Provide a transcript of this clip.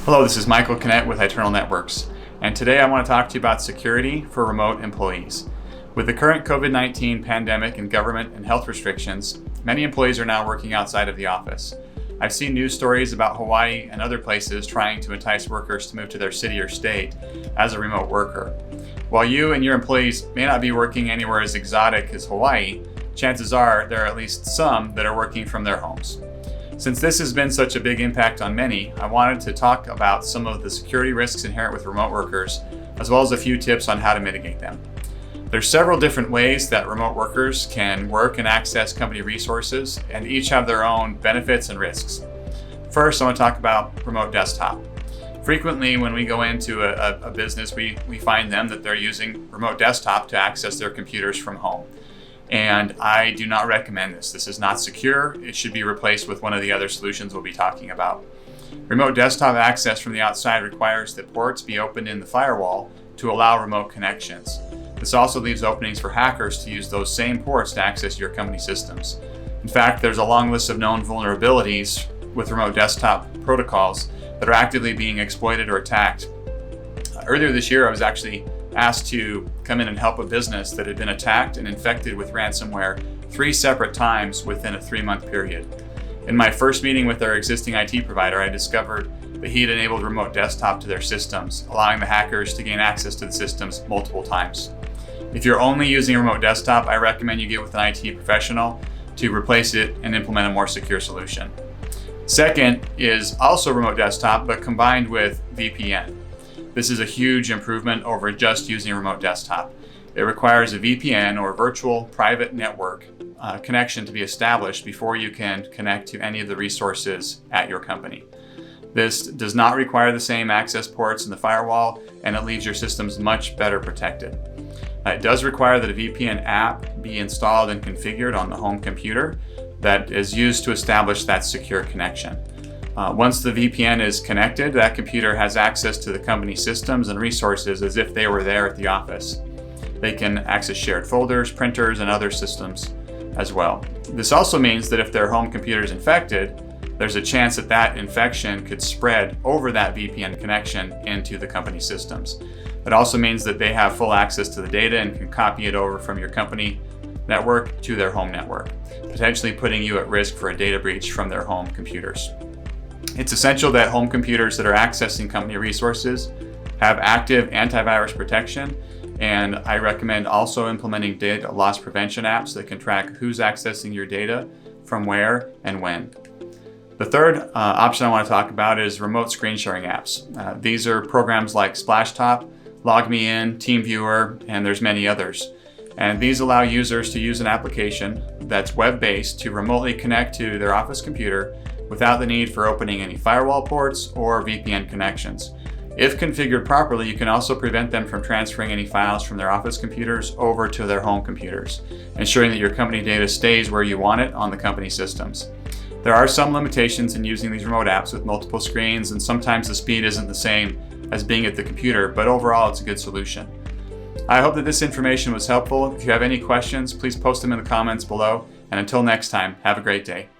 Hello, this is Michael Kinnett with Eternal Networks, and today I want to talk to you about security for remote employees. With the current COVID-19 pandemic and government and health restrictions, many employees are now working outside of the office. I've seen news stories about Hawaii and other places trying to entice workers to move to their city or state as a remote worker. While you and your employees may not be working anywhere as exotic as Hawaii, chances are there are at least some that are working from their homes. Since this has been such a big impact on many, I wanted to talk about some of the security risks inherent with remote workers, as well as a few tips on how to mitigate them. There's several different ways that remote workers can work and access company resources, and each have their own benefits and risks. First, I want to talk about remote desktop. Frequently, when we go into a business, we find them that they're using remote desktop to access their computers from home. And I do not recommend this. This is not secure. It should be replaced with one of the other solutions we'll be talking about. Remote desktop access from the outside requires that ports be opened in the firewall to allow remote connections. This also leaves openings for hackers to use those same ports to access your company systems. In fact, there's a long list of known vulnerabilities with remote desktop protocols that are actively being exploited or attacked. Earlier this year, I was actually asked to come in and help a business that had been attacked and infected with ransomware 3 separate times within a 3-month period. In my first meeting with their existing IT provider, I discovered that he had enabled remote desktop to their systems, allowing the hackers to gain access to the systems multiple times. If you're only using a remote desktop, I recommend you get with an IT professional to replace it and implement a more secure solution. Second is also remote desktop, but combined with VPN. This is a huge improvement over just using a remote desktop. It requires a VPN or virtual private network connection to be established before you can connect to any of the resources at your company. This does not require the same access ports in the firewall, and it leaves your systems much better protected. It does require that a VPN app be installed and configured on the home computer that is used to establish that secure connection. Once the VPN is connected, that computer has access to the company systems and resources as if they were there at the office. They can access shared folders, printers, and other systems as well. This also means that if their home computer is infected, there's a chance that that infection could spread over that VPN connection into the company systems. It also means that they have full access to the data and can copy it over from your company network to their home network, potentially putting you at risk for a data breach from their home computers. It's essential that home computers that are accessing company resources have active antivirus protection, and I recommend also implementing data loss prevention apps that can track who's accessing your data, from where, and when. The third option I want to talk about is remote screen sharing apps. These are programs like Splashtop, LogMeIn, TeamViewer, and there's many others. And these allow users to use an application that's web-based to remotely connect to their office computer without the need for opening any firewall ports or VPN connections. If configured properly, you can also prevent them from transferring any files from their office computers over to their home computers, ensuring that your company data stays where you want it on the company systems. There are some limitations in using these remote apps with multiple screens, and sometimes the speed isn't the same as being at the computer, but overall it's a good solution. I hope that this information was helpful. If you have any questions, please post them in the comments below, and until next time, have a great day.